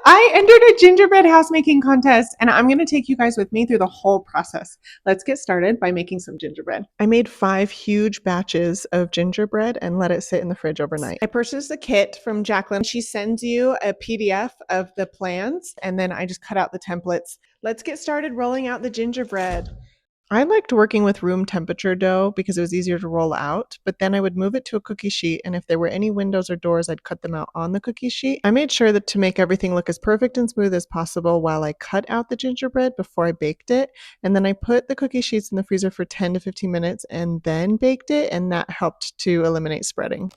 I entered a gingerbread house making contest and I'm going to take you guys with me through the whole process. Let's get started by making some gingerbread. I made 5 huge batches of gingerbread and let it sit in the fridge overnight. I purchased a kit from Jacqueline. She sends you a PDF of the plans and then I just cut out the templates. Let's get started rolling out the gingerbread. I liked working with room temperature dough because it was easier to roll out, but then I would move it to a cookie sheet, and if there were any windows or doors, I'd cut them out on the cookie sheet. I made sure that to make everything look as perfect and smooth as possible while I cut out the gingerbread before I baked it, and then I put the cookie sheets in the freezer for 10 to 15 minutes and then baked it, and that helped to eliminate spreading.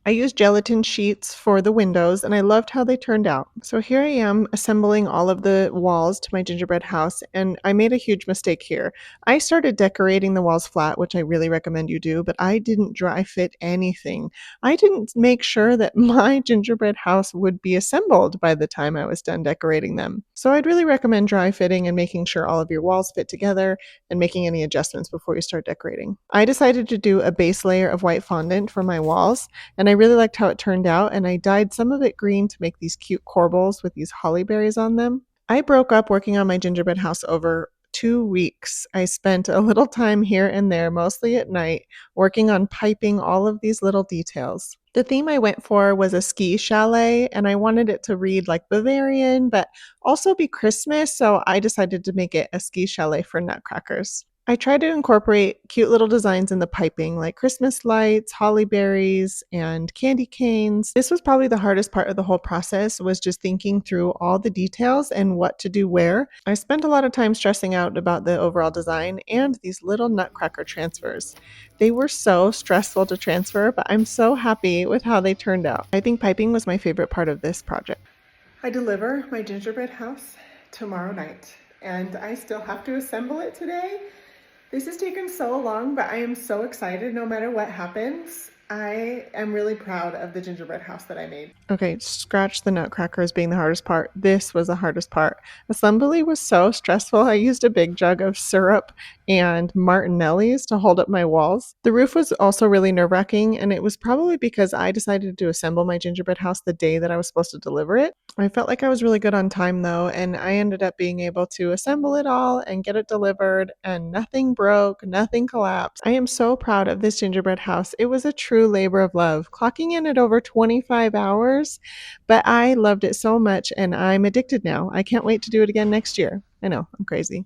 I used gelatin sheets for the windows and I loved how they turned out. So here I am assembling all of the walls to my gingerbread house, and I made a huge mistake here. I started decorating the walls flat, which I really recommend you do, but I didn't dry fit anything. I didn't make sure that my gingerbread house would be assembled by the time I was done decorating them. So I'd really recommend dry fitting and making sure all of your walls fit together and making any adjustments before you start decorating. I decided to do a base layer of white fondant for my walls, and I really liked how it turned out, and I dyed some of it green to make these cute corbels with these holly berries on them. I broke up working on my gingerbread house over 2 weeks. I spent a little time here and there, mostly at night, working on piping all of these little details. The theme I went for was a ski chalet, and I wanted it to read like Bavarian, but also be Christmas, so I decided to make it a ski chalet for nutcrackers. I tried to incorporate cute little designs in the piping, like Christmas lights, holly berries, and candy canes. This was probably the hardest part of the whole process, was just thinking through all the details and what to do where. I spent a lot of time stressing out about the overall design and these little nutcracker transfers. They were so stressful to transfer, but I'm so happy with how they turned out. I think piping was my favorite part of this project. I deliver my gingerbread house tomorrow night, and I still have to assemble it today. This has taken so long, but I am so excited no matter what happens. I am really proud of the gingerbread house that I made. Okay, scratch the nutcrackers being the hardest part. This was the hardest part. Assembly was so stressful. I used a big jug of syrup and Martinelli's to hold up my walls. The roof was also really nerve-wracking, and it was probably because I decided to assemble my gingerbread house the day that I was supposed to deliver it. I felt like I was really good on time though, and I ended up being able to assemble it all and get it delivered, and nothing broke, nothing collapsed. I am so proud of this gingerbread house. It was a true labor of love, clocking in at over 25 hours, but I loved it so much and I'm addicted now. I can't wait to do it again next year. I know, I'm crazy.